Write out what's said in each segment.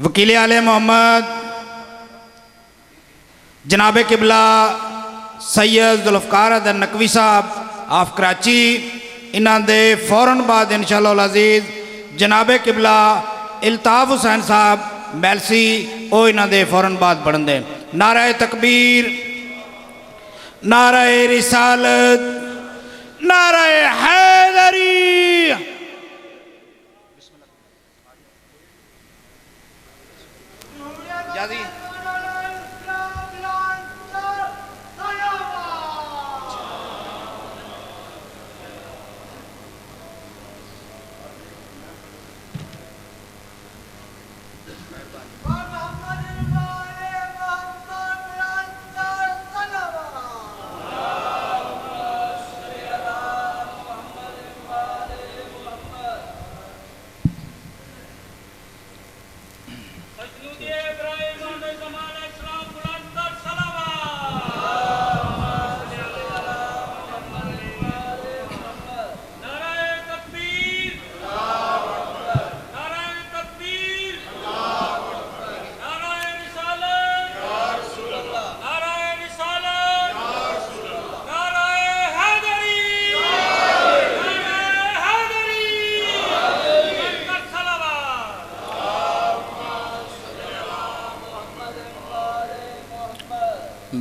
وکیل آل محمد جناب قبلہ سید ذوالفقار حیدر نقوی صاحب آف کراچی، انہاں دے فوراً بعد انشاءاللہ العزیز جناب قبلہ الطاف حسین صاحب میلسی او انہاں دے فوراً بعد پڑھن دے۔ نعرہ تکبیر، نعرہ رسالت، نعرہ حیدری۔ جازی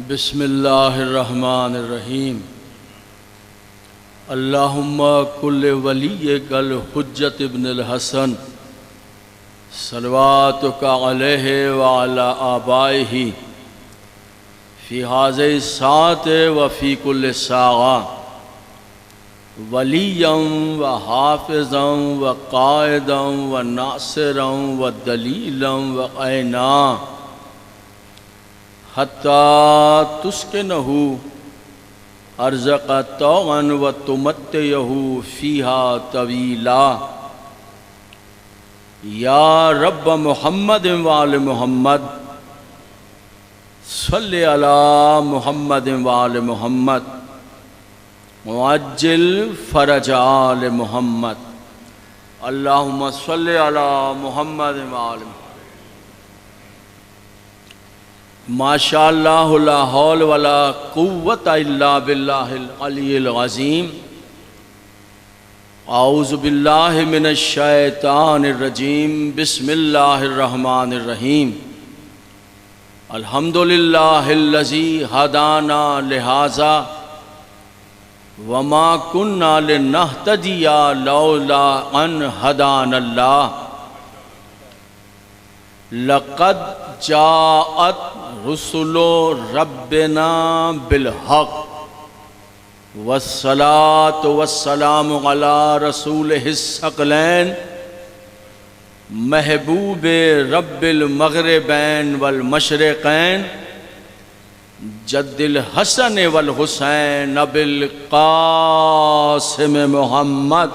بسم اللہ الرحمن الرحیم۔ اللہم کل ولی کل حجت ابن الحسن صلواتک علیہ وعلی آبائہ فی هذه الساعة وفی کل ساعة ولیاً وحافظاً وقائداً وناصراً ودلیلاً وعینا حتی تسکنہ ارزق طوعاً وتمتعہ فیہا طویلا۔ یا رب محمد وآل محمد صلی علی محمد وآل محمد معجل فرج آل محمد۔ اللہم صلی علی محمد وآل محمد۔ ماشاءاللہ لا حول ولا قوة الا باللہ العلی العظیم۔ اعوذ باللہ من الشیطان الرجیم، بسم اللہ الرحمن الرحیم۔ الحمدللہ الذی ہدانا لہذا وما کننا لنہتدی لولا ان ہدانا اللہ۔ لقد جاءت رسل ربنا بالحق والصلاة والسلام على رسولہ الثقلین محبوب رب المغربین والمشرقین جد الحسن والحسین ابی القاسم محمد۔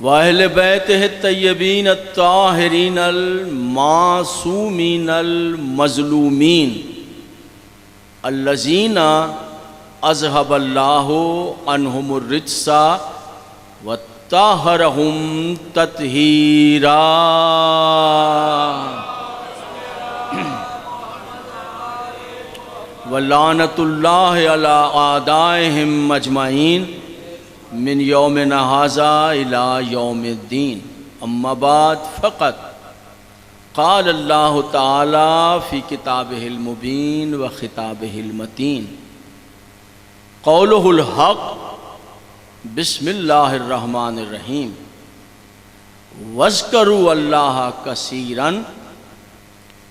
وَأَهْلِ بَيْتِهِ الطَّيِّبِينَ الطَّاهِرِينَ الْمَعْصُومِينَ الْمَظْلُومِينَ الَّذِينَ أَذْهَبَ اللَّهُ عَنْهُمُ الرِّجْسَ وَطَهَّرَهُمْ تَطْهِيرًا۔ وَلَعْنَةُ اللَّهِ عَلَىٰ أَعْدَائِهِمْ أَجْمَعِينَ من یومنا ھذا الى یوم الدین۔ اما بعد فقط قال اللہ تعالی فی کتابہ المبین و خطابہ المتین قولہ الحق بسم اللہ الرحمن الرحیم۔ واذکروا اللہ کثیرا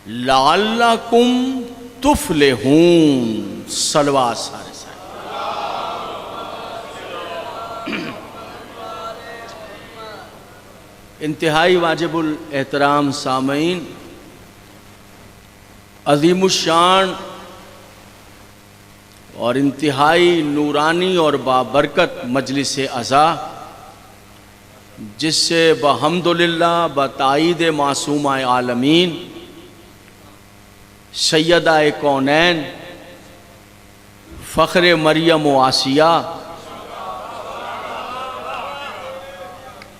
لعلکم تفلحون۔ صلوات سارے انتہائی واجب الاحترام سامعین، عظیم الشان اور انتہائی نورانی اور بابرکت مجلس عزا، جس سے بحمدللہ بتائید معصومہ عالمین سیدہ کونین فخر مریم و آسیہ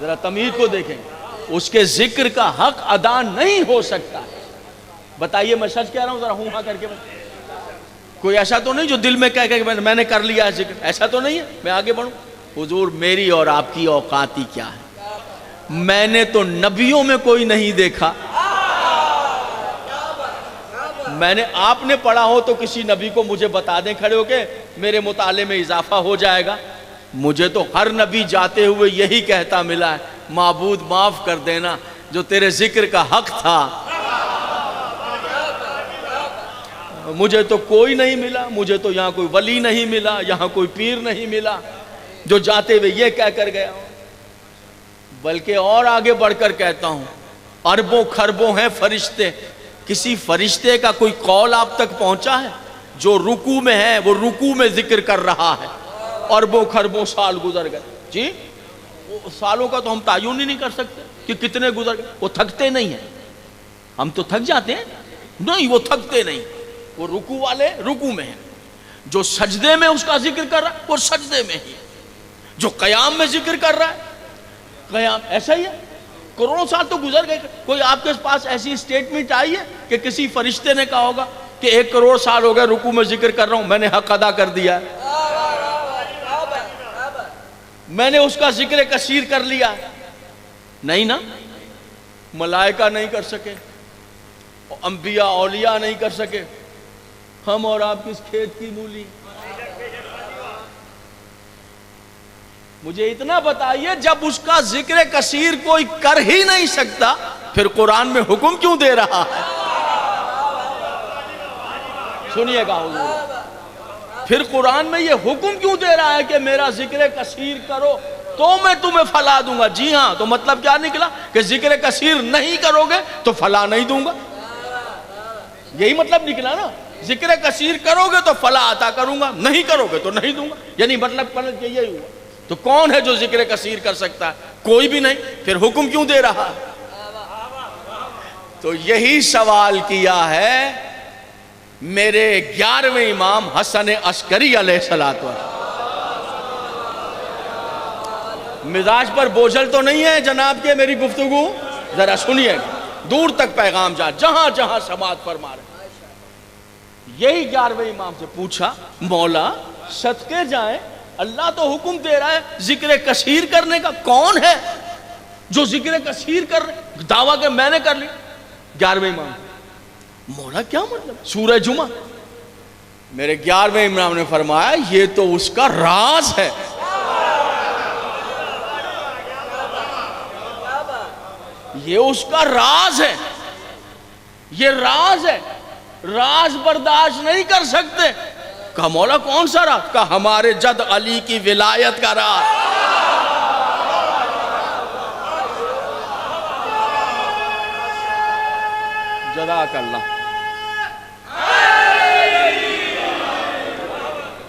ذرا تمیر کو دیکھیں, اس کے ذکر کا حق ادا نہیں ہو سکتا. بتائیے میں سچ کہہ رہا ہوں, ذرا ہوں ہاں کر کے بتائیے. کوئی ایسا تو نہیں جو دل میں کہہ کہ میں نے کر لیا ذکر, ایسا تو نہیں ہے. میں آگے بڑھوں. حضور میری اور آپ کی اوقات ہی کیا ہے, میں نے تو نبیوں میں کوئی نہیں دیکھا. میں نے, آپ نے پڑھا ہو تو کسی نبی کو مجھے بتا دیں کھڑے ہو کے, میرے مطالعے میں اضافہ ہو جائے گا. مجھے تو ہر نبی جاتے ہوئے یہی کہتا ملا ہے, معبود معاف کر دینا, جو تیرے ذکر کا حق تھا مجھے تو کوئی نہیں ملا. مجھے تو یہاں کوئی ولی نہیں ملا, یہاں کوئی پیر نہیں ملا جو جاتے ہوئے یہ کہہ کر گیا. بلکہ اور آگے بڑھ کر کہتا ہوں, اربوں خربوں ہیں فرشتے, کسی فرشتے کا کوئی قول آپ تک پہنچا ہے؟ جو رکوع میں ہے وہ رکوع میں ذکر کر رہا ہے. اربوں خربوں سال گزر گئے, جی سالوں کا تو ہم تعین ہی نہیں کر سکتے کہ کتنے گزر گئے. وہ تھکتے نہیں ہیں, ہم تو تھک جاتے ہیں, نہیں وہ تھکتے نہیں. وہ رکوع والے رکوع میں ہیں, جو سجدے میں اس کا ذکر کر رہا ہے وہ سجدے میں ہی, جو قیام میں ذکر کر رہا ہے قیام. ایسا ہی ہے, کروڑوں سال تو گزر گئے. کوئی آپ کے پاس ایسی سٹیٹمنٹ آئی ہے کہ کسی فرشتے نے کہا ہوگا کہ 1 کروڑ سال ہو گئے رکوع میں ذکر کر رہا ہوں, میں نے حق ادا کر دیا ہے, میں نے اس کا ذکر کثیر کر لیا؟ نہیں نا. ملائکہ نہیں کر سکے, انبیاء اولیاء نہیں کر سکے, ہم اور آپ کس کھیت کی مولی. مجھے اتنا بتائیے, جب اس کا ذکر کثیر کوئی کر ہی نہیں سکتا, پھر قرآن میں حکم کیوں دے رہا ہے؟ سنیے گا حضور, پھر قرآن میں یہ حکم کیوں دے رہا ہے کہ میرا ذکر کثیر کرو تو میں تمہیں فلاح دوں گا؟ جی ہاں, تو مطلب کیا نکلا کہ ذکر کثیر نہیں کرو گے تو فلاح نہیں دوں گا. یہی مطلب نکلا نا, ذکر کثیر کرو گے تو فلاح عطا کروں گا, نہیں کرو گے تو نہیں دوں گا. یعنی مطلب یہی ہوا. تو کون ہے جو ذکر کثیر کر سکتا ہے؟ کوئی بھی نہیں. پھر حکم کیوں دے رہا؟ تو یہی سوال کیا ہے میرے 11ویں امام حسن عسکری علیہ الصلوۃ والسلام. مزاج پر بوجھل تو نہیں ہے جناب کے میری گفتگو؟ ذرا سنیے, دور تک پیغام جا, جہاں جہاں سماعت فرما رہے. یہی 11ویں امام سے پوچھا, مولا صدقے جائیں, اللہ تو حکم دے رہا ہے ذکر کثیر کرنے کا, کون ہے جو ذکر کثیر کر رہے؟ دعویٰ کہ میں نے کر لی. 11ویں امام, مولا کیا مطلب؟ سورہ جمعہ. میرے 11ویں امام نے فرمایا یہ تو اس کا راز ہے. یہ اس کا راز ہے, یہ راز ہے, راز برداشت نہیں کر سکتے. کہا مولا کون سا راز؟ کہا ہمارے جد علی کی ولایت کا راز. جزاک اللہ.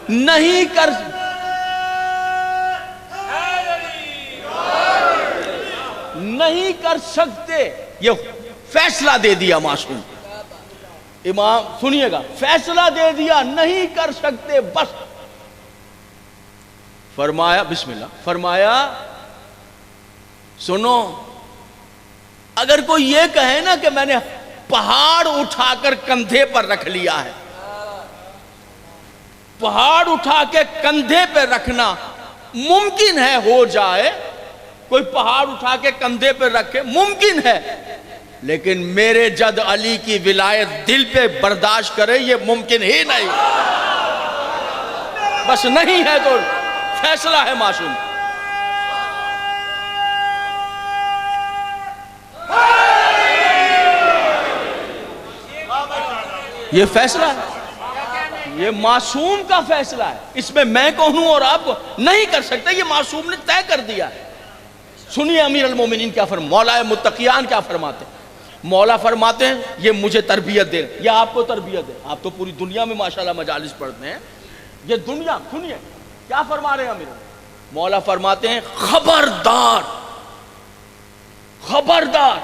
نہیں کر سکتے, یہ فیصلہ دے دیا معصوم امام. سنیے گا, فیصلہ دے دیا, نہیں کر سکتے بس. فرمایا بسم اللہ, فرمایا سنو, اگر کوئی یہ کہے نا کہ میں نے پہاڑ اٹھا کر کندھے پر رکھ لیا ہے, پہاڑ اٹھا کے کندھے پہ رکھنا ممکن ہے, ہو جائے, کوئی پہاڑ اٹھا کے کندھے پہ رکھے ممکن ہے, لیکن میرے جد علی کی ولایت دل پہ برداشت کرے یہ ممکن ہی نہیں. بس نہیں ہے تو فیصلہ ہے معصوم. یہ فیصلہ ہے, یہ معصوم کا فیصلہ ہے. اس میں کہوں اور آپ کو نہیں کر سکتے, یہ معصوم نے طے کر دیا ہے. سنیے امیر المومنین کیا مولا متقیان کیا فرماتے ہیں. مولا فرماتے ہیں یہ مجھے تربیت دے, یا آپ کو تربیت دے. آپ تو پوری دنیا میں ماشاءاللہ مجالس پڑھتے ہیں, یہ دنیا. سنیے کیا فرما رہے ہیں امیر مولا فرماتے ہیں خبردار, خبردار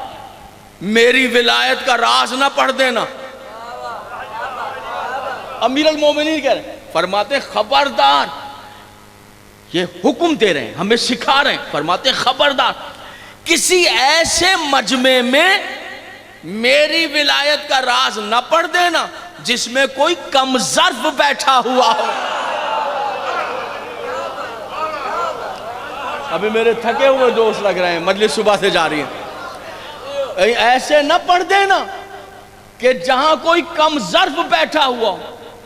میری ولایت کا راز نہ پڑھ دینا. امیر المومنین کہہ رہے ہیں, فرماتے ہیں خبردار, یہ حکم دے رہے ہیں, ہمیں سکھا رہے ہیں, فرماتے ہیں خبردار کسی ایسے مجمع میں میری ولایت کا راز نہ پڑھ دینا جس میں کوئی کم ظرف بیٹھا ہوا ہو. ابھی میرے تھکے ہوئے دوست لگ رہے ہیں، مجلس صبح سے جاری ہے. ایسے نہ پڑھ دینا کہ جہاں کوئی کم ظرف بیٹھا ہوا ہو.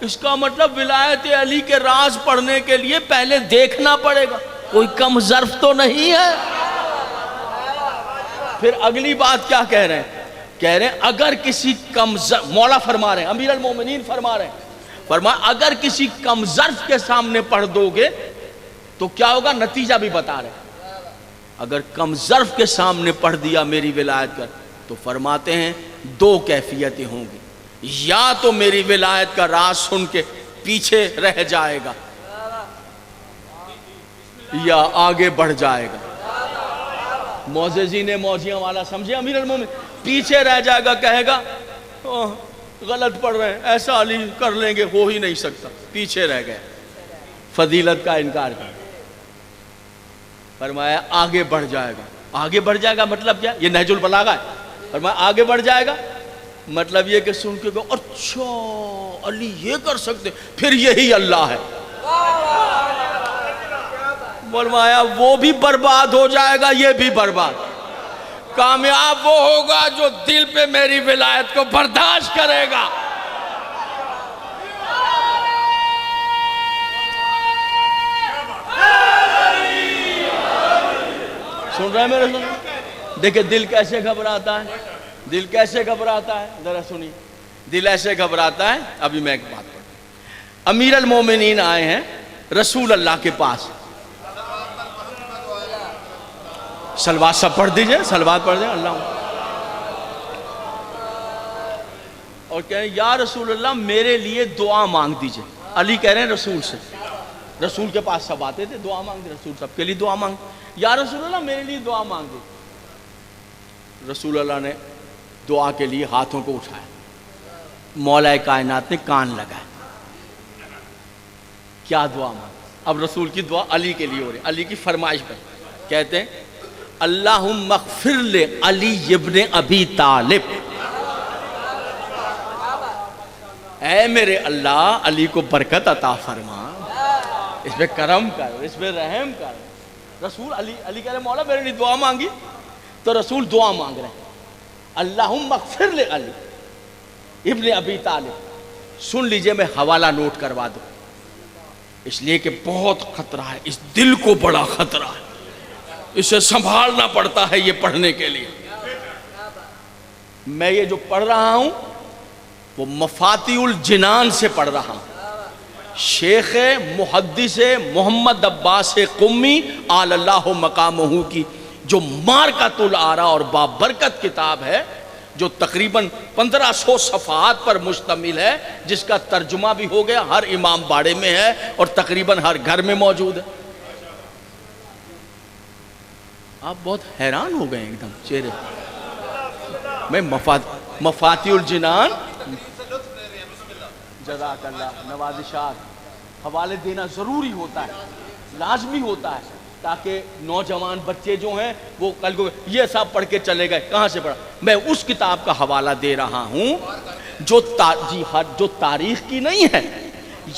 اس کا مطلب ولایت علی کے راز پڑھنے کے لیے پہلے دیکھنا پڑے گا کوئی کم ظرف تو نہیں ہے. پھر اگلی بات کیا کہہ رہے ہیں؟ کہہ رہے ہیں اگر کسی کم ظرف، مولا فرما رہے ہیں، امیر المومنین فرما رہے ہیں، فرمایا اگر کسی کم ظرف کے سامنے پڑھ دو گے تو کیا ہوگا، نتیجہ بھی بتا رہے ہیں. اگر کم ظرف کے سامنے پڑھ دیا میری ولایت کا تو فرماتے ہیں دو کیفیتیں ہوں گی، یا تو میری ولایت کا راز سن کے پیچھے رہ جائے گا یا آگے بڑھ جائے گا. معززین موجیاں والا سمجھے امیر المومن، پیچھے رہ جائے گا، کہے گا غلط پڑھ رہے ہیں، ایسا علی کر لیں گے، ہو ہی نہیں سکتا. پیچھے رہ گئے، فضیلت کا انکار کر. فرمایا آگے بڑھ جائے گا. آگے بڑھ جائے گا مطلب کیا؟ یہ نہج البلاغہ ہے. فرمایا آگے بڑھ جائے گا مطلب یہ کہ سن کے کہو اچھا علی یہ کر سکتے، پھر یہی اللہ ہے. فرمایا وہ بھی برباد ہو جائے گا، یہ بھی برباد. کامیاب وہ ہوگا جو دل پہ میری ولایت کو برداشت کرے گا. سن رہے ہیں میرے سن؟ دیکھیں دل کیسے گھبراتا ہے، دل کیسے گھبراتا ہے، ذرا سنی. دل ایسے گھبراتا ہے. ابھی میں ایک بات پڑھتا. امیر المومنین آئے ہیں رسول اللہ کے پاس. سلوات سب پڑھ دیجئے، سلوات پڑھ دیں. اللہ اور کہہ رہے ہیں یا رسول اللہ میرے لیے دعا مانگ دیجئے. علی کہہ رہے ہیں رسول سے، رسول کے پاس سب آتے تھے دعا مانگ دے، رسول سب کے لیے دعا مانگ. یا رسول اللہ میرے لیے دعا مانگ دے. رسول اللہ نے دعا کے لیے ہاتھوں کو اٹھایا. مولا کائنات نے کان لگائے. کیا دعا مانگ؟ اب رسول کی دعا علی کے لیے ہو رہی، علی کی فرمائش پر. کہتے ہیں اللہم اغفر لعلی ابن ابی طالب. اے میرے اللہ علی کو برکت عطا فرما، اس پہ کرم کر، اس پہ رحم کر. رسول علی کہہ رہے مولا میرے لیے دعا مانگی. تو رسول دعا مانگ رہے ہیں اللہم اغفر لعلی ابن ابی طالب. سن لیجئے میں حوالہ نوٹ کروا دوں، اس لیے کہ بہت خطرہ ہے، اس دل کو بڑا خطرہ ہے، اسے سنبھالنا پڑتا ہے یہ پڑھنے کے لیے. میں یہ جو پڑھ رہا ہوں وہ مفاتیح الجنان سے پڑھ رہا ہوں. شیخ محدث محمد عباس قمی آل اللہ مقامہ کی جو مارکۃ الآراء اور بابرکت کتاب ہے، جو تقریباً 1500 صفحات پر مشتمل ہے، جس کا ترجمہ بھی ہو گیا، ہر امام باڑے میں ہے اور تقریباً ہر گھر میں موجود ہے. آپ بہت حیران ہو گئے ایک دم چہرے. میں مفاتیح الجنان، جزاک اللہ، نوازشات، حوالے دینا ضروری ہوتا ہے، لازمی ہوتا ہے، تاکہ نوجوان بچے جو ہیں وہ کل کو یہ سب پڑھ کے چلے گئے کہاں سے پڑھا. میں اس کتاب کا حوالہ دے رہا ہوں جو تاریخ کی نہیں ہے.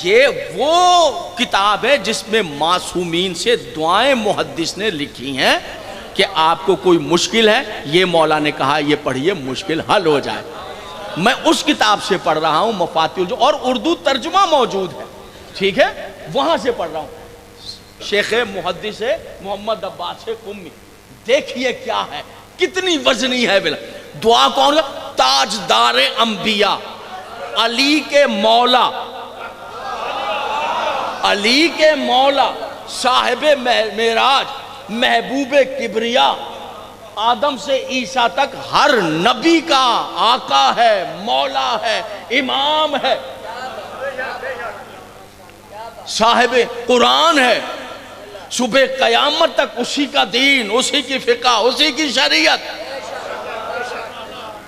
یہ وہ کتاب ہے جس میں معصومین سے دعائیں محدث نے لکھی ہیں کہ آپ کو کوئی مشکل ہے، یہ مولا نے کہا یہ پڑھیے، مشکل حل ہو جائے. میں اس کتاب سے پڑھ رہا ہوں مفاتیح، اور اردو ترجمہ موجود ہے، ٹھیک ہے، وہاں سے پڑھ رہا ہوں. شیخ محدث محمد عباس قمی. دیکھیے کیا ہے، کتنی وزنی ہے. بلا دعا کون ہے؟ تاجدار انبیاء، علی کے مولا، علی کے مولا، صاحب معراج، محبوب کبریا، آدم سے عیسیٰ تک ہر نبی کا آقا ہے، مولا ہے، امام ہے، صاحب قرآن ہے. صبح قیامت تک اسی کا دین، اسی کی فقہ، اسی کی شریعت،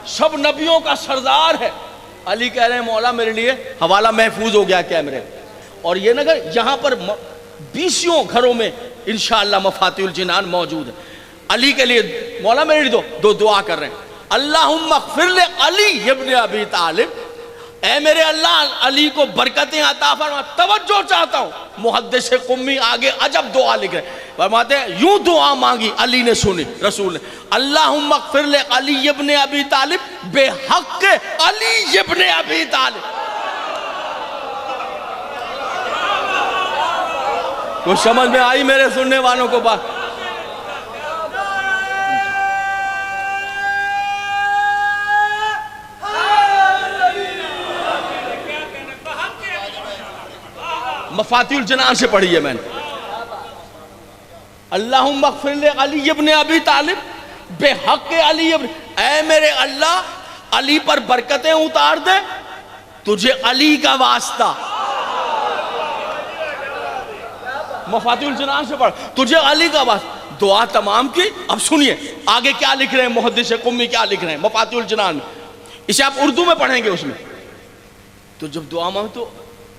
سب نبیوں کا سردار ہے. علی کہہ رہے ہیں مولا میرے لیے حوالہ محفوظ ہو گیا کیمرے. اور یہ نگر یہاں پر 20 گھروں میں انشاءاللہ مفاتیح الجنان موجود ہے. علی کے لیے مولا میرے لیے دو دعا کر رہے ہیں. اللہم اغفر لعلی ابن ابی طالب, اے میرے اللہ علی کو برکتیں عطا فرما. توجہ چاہتا ہوں, محدث قمی آگے عجب دعا لکھ رہے ہیں, فرماتے ہیں یوں دعا مانگی, علی نے سنی, رسول نے, اللہم اغفر لعلی ابن ابی طالب بحق علی ابن ابی طالب. کچھ سمجھ میں آئی میرے سننے والوں کو بات؟ مفاتیح الجنان سے پڑھی ہے میں نے. اللہم اغفر لعلی ابن ابی طالب بحق علی ابن, اے میرے اللہ علی پر برکتیں اتار دے, تجھے علی کا واسطہ. مفاتیح الجنان سے پڑھ, تجھے علی کا واسطہ. دعا تمام کی. اب سنیے آگے کیا لکھ رہے ہیں محدث قمی, کیا لکھ رہے ہیں مفاتیح الجنان میں. اسے آپ اردو میں پڑھیں گے. اس میں تو جب دعا مانگ تو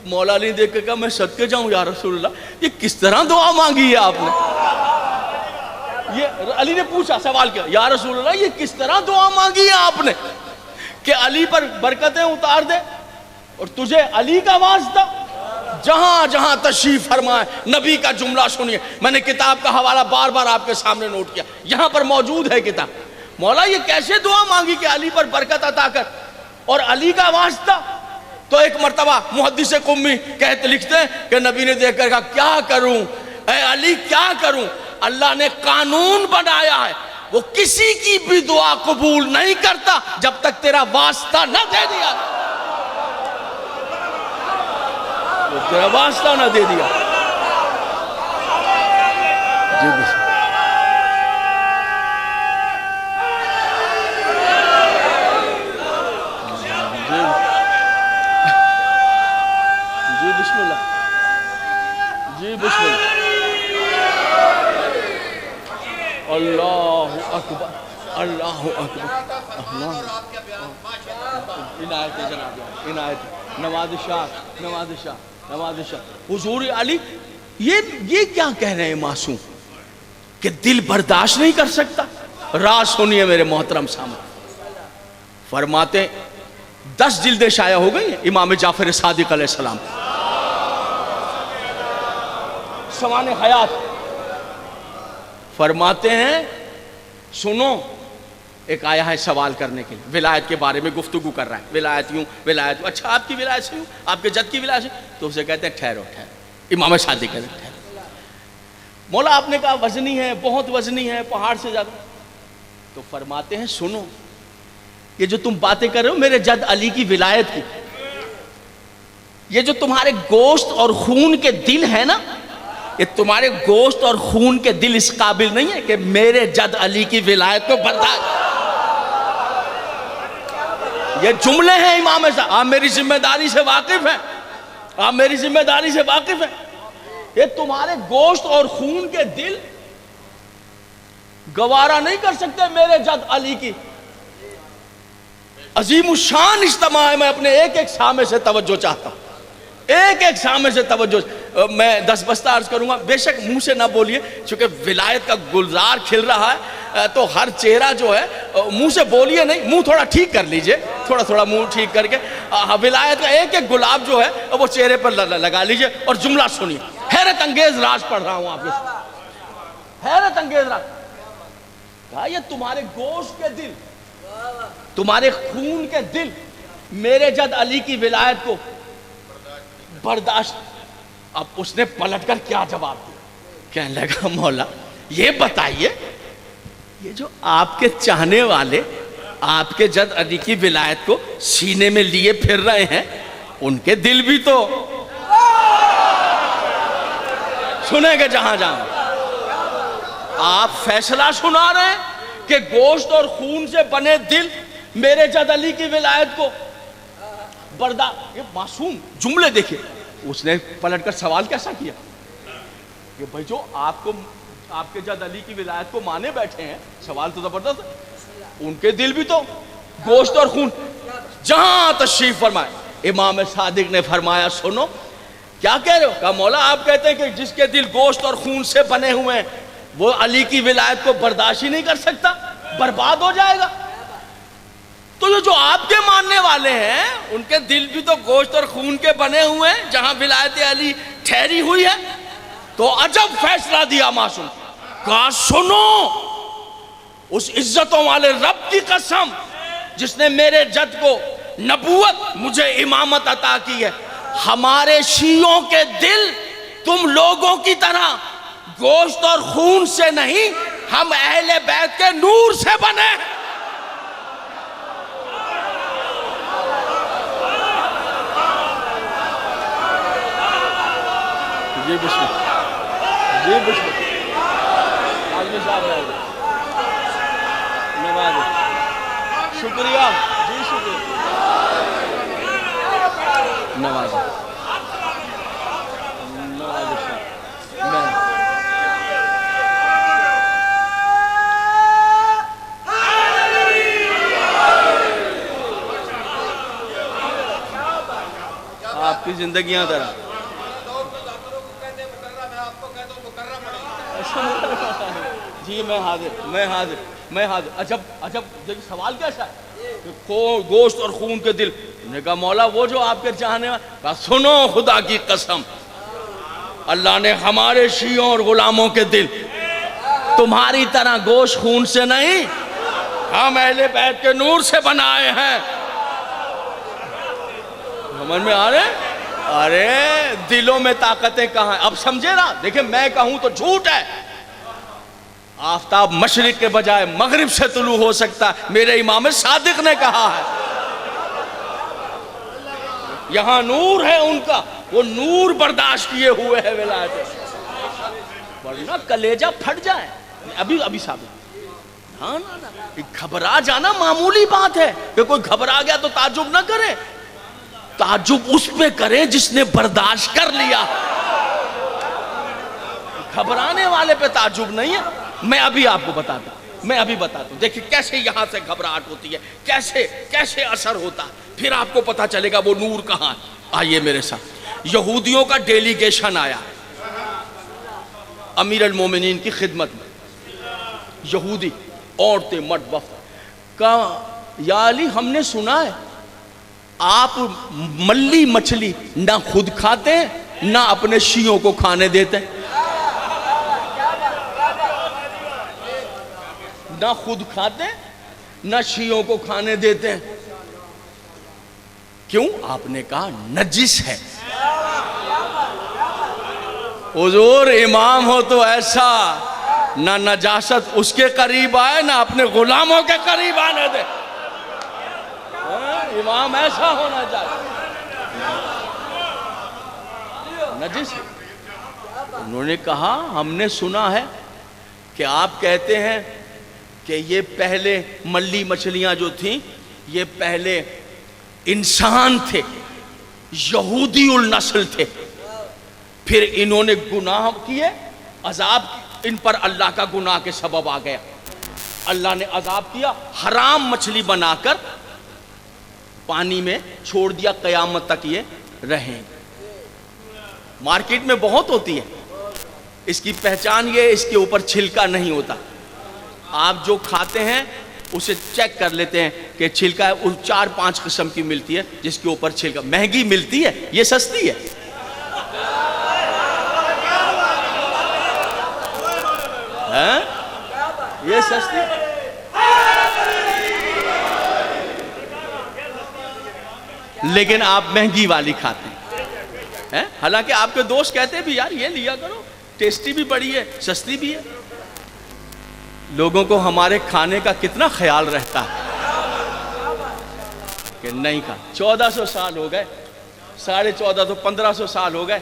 مولا علی دیکھ کے کہا میں صدقے جاؤں یا رسول اللہ, یہ کس طرح دعا مانگی ہے آپ نے؟ یہ علی نے پوچھا, سوال کیا, یا رسول اللہ یہ کس طرح دعا مانگی ہے آپ نے کہ علی پر برکتیں اتار دے اور تجھے علی کا واسطہ. جہاں جہاں تشریف فرمائے نبی کا جملہ سنیے. میں نے کتاب کا حوالہ بار بار آپ کے سامنے نوٹ کیا, یہاں پر موجود ہے کتاب. مولا یہ کیسے دعا مانگی کہ علی پر برکت عطا کر اور علی کا واسطہ؟ تو ایک مرتبہ محدث قمی کہتے لکھتے ہیں کہ نبی نے دیکھ کر کہا کیا کروں اے علی, کیا کروں؟ اللہ نے قانون بنایا ہے, وہ کسی کی بھی دعا قبول نہیں کرتا جب تک تیرا واسطہ نہ دے دیا. تیرا واسطہ نہ دے دیا. جی بس بسم اللہ, جی بسم اللہ. اللہ اکبر, اللہ اکبر, عنایت ہے جناب, عنایت, نواز شاہ, نواز شاہ, نواز شاہ. حضور علی یہ کیا کہہ رہے ہیں معصوم کہ دل برداشت نہیں کر سکتا؟ راز سنیے میرے محترم سامنے. فرماتے 10 جلدیں شائع ہو گئی ہیں امام جعفر صادق علیہ السلام, سمان حیات. فرماتے ہیں سنو, ایک آیا ہے سوال کرنے کے لیے, ولایت کے بارے میں گفتگو کر رہا ہے, ولایت یوں ولایت یوں, اچھا آپ کی ولایت سے یوں, آپ کے جد کی ولایت سے, تو اسے کہتے ہیں ٹھہرو ٹھہرو. امام صادق کہتے ہیں ٹھہرو. مولا آپ نے کہا وزنی ہے, بہت وزنی ہے, پہاڑ سے زیادہ. تو فرماتے ہیں سنو, یہ جو تم باتیں کر رہے ہو میرے جد علی کی ولایت کی, یہ جو تمہارے گوشت اور خون کے دل ہے نا, یہ تمہارے گوشت اور خون کے دل اس قابل نہیں ہے کہ میرے جد علی کی ولایت کو برداشت. یہ جملے ہیں امام صاحب, آپ میری ذمہ داری سے واقف ہیں, آپ میری ذمہ داری سے واقف ہیں. یہ تمہارے گوشت اور خون کے دل گوارا نہیں کر سکتے میرے جد علی کی. عظیم الشان اجتماع ہے. میں اپنے ایک ایک سامنے سے توجہ چاہتا ہوں, ایک ایک سامنے سے توجہ. میں 10 بستہ عرض کروں گا, بے شک منہ سے نہ بولیے, چونکہ ولایت کا گلزار کھل رہا ہے تو ہر چہرہ جو ہے منہ سے بولیے نہیں, منہ تھوڑا ٹھیک کر لیجئے, تھوڑا تھوڑا منہ ٹھیک کر کے ولایت کا ایک ایک گلاب جو ہے وہ چہرے پر لگا لیجئے اور جملہ سنیے. حیرت انگیز راز پڑھ رہا ہوں آپ کے ساتھ, حیرت انگیز راز. کہا یہ تمہارے گوشت کے دل, تمہارے خون کے دل میرے جد علی کی ولایت کو برداشت. اب اس نے پلٹ کر کیا جواب دیا؟ کہنے لگا مولا یہ بتائیے, یہ جو آپ کے چاہنے والے آپ کے جد علی کی ولایت کو سینے میں لیے پھر رہے ہیں, ان کے دل بھی تو سنیں گے جہاں جہاں. آپ فیصلہ سنا رہے ہیں کہ گوشت اور خون سے بنے دل میرے جد علی کی ولایت کو برداشت. یہ معصوم جملے دیکھیں. اس نے پلٹ کر سوال کیسا کیا کہ بھائی جو آپ کو آپ کے جد علی کی ولایت کو مانے بیٹھے ہیں, سوال تو زبردست ہے, ان کے دل بھی تو گوشت اور خون. جہاں تشریف فرمائے امام صادق نے فرمایا سنو, کیا کہہ رہے ہو؟ کہا مولا آپ کہتے ہیں کہ جس کے دل گوشت اور خون سے بنے ہوئے ہیں وہ علی کی ولایت کو برداشت ہی نہیں کر سکتا، برباد ہو جائے گا۔ تو یہ جو آپ کے ماننے والے ہیں ان کے دل بھی تو گوشت اور خون کے بنے ہوئے ہیں جہاں ولایت علی ٹھہری ہوئی ہے۔ تو عجب فیصلہ دیا معصوم، کہا سنو اس عزتوں والے رب کی قسم جس نے میرے جد کو نبوت مجھے امامت عطا کی ہے، ہمارے شیعوں کے دل تم لوگوں کی طرح گوشت اور خون سے نہیں، ہم اہل بیت کے نور سے بنے ہیں۔ جی بسم جی بسم آدمی صاحب رہ گئے، نواز شکریہ جی شکریہ نواز آپ کی زندگیاں طرح جی میں حاضر عجب دیکھ سوال کیسا ہے، گوشت اور خون کے دل نے کہا مولا وہ جو آپ کے چاہنے کہا سنو خدا کی قسم اللہ نے ہمارے شیعوں اور غلاموں کے دل تمہاری طرح گوشت خون سے نہیں، ہم اہل بیت کے نور سے بنائے ہیں۔ سمجھ میں آ رہے؟ ارے دلوں میں طاقتیں کہاں ہیں؟ اب سمجھے نا، دیکھیں میں کہوں تو جھوٹ ہے، آفتاب مشرق کے بجائے مغرب سے طلوع ہو سکتا ہے، میرے امام صادق نے کہا ہے۔ یہاں نور ہے ان کا، وہ نور برداشت کیے ہوئے ہے ولایت، ورنہ کلیجہ پھٹ جائے۔ ابھی ثابت ہاں گھبرا جانا معمولی بات ہے، کہ کوئی گھبرا گیا تو تعجب نہ کرے، تعجب اس پہ کرے جس نے برداشت کر لیا، گھبرانے والے پہ تعجب نہیں ہے۔ میں ابھی آپ کو بتاتا ہوں دیکھیں کیسے یہاں سے گھبراہٹ ہوتی ہے، کیسے اثر ہوتا ہے، پھر آپ کو پتا چلے گا وہ نور کہاں ہے۔ آئیے میرے ساتھ، یہودیوں کا ڈیلیگیشن آیا امیر المومنین کی خدمت میں، یہودی عورتیں مرد وفد، کہا یا علی ہم نے سنا ہے آپ ملی مچھلی نہ خود کھاتے ہیں نہ اپنے شیعوں کو کھانے دیتے ہیں، نہ خود کھاتے نہ شیعوں کو کھانے دیتے ہیں، کیوں؟ آپ نے کہا نجس ہے۔ حضور امام ہو تو ایسا نہ نجاست اس کے قریب آئے نہ اپنے غلاموں کے قریب آنے دے، امام ایسا ہونا چاہیے، نجس۔ انہوں نے کہا ہم نے سنا ہے کہ آپ کہتے ہیں کہ یہ پہلے ملی مچھلیاں جو تھیں یہ پہلے انسان تھے، یہودی النسل تھے، پھر انہوں نے گناہ کیے، عذاب ان پر اللہ کا گناہ کے سبب آ گیا، اللہ نے عذاب کیا، حرام مچھلی بنا کر پانی میں چھوڑ دیا، قیامت تک یہ رہیں۔ مارکیٹ میں بہت ہوتی ہے، اس کی پہچان یہ اس کے اوپر چھلکا نہیں ہوتا، آپ جو کھاتے ہیں اسے چیک کر لیتے ہیں کہ چھلکا ہے، 4-5 قسم کی ملتی ہے جس کے اوپر چھلکا، مہنگی ملتی ہے، یہ سستی ہے۔ یہ سستی لیکن آپ مہنگی والی کھاتے ہیں، حالانکہ آپ کے دوست کہتے بھی یار یہ لیا کرو، ٹیسٹی بھی بڑی ہے، سستی بھی ہے۔ لوگوں کو ہمارے کھانے کا کتنا خیال رہتا ہے کہ نہیں کھا، 1400 سال ہو گئے، 14.5 تو 1500 سال ہو گئے،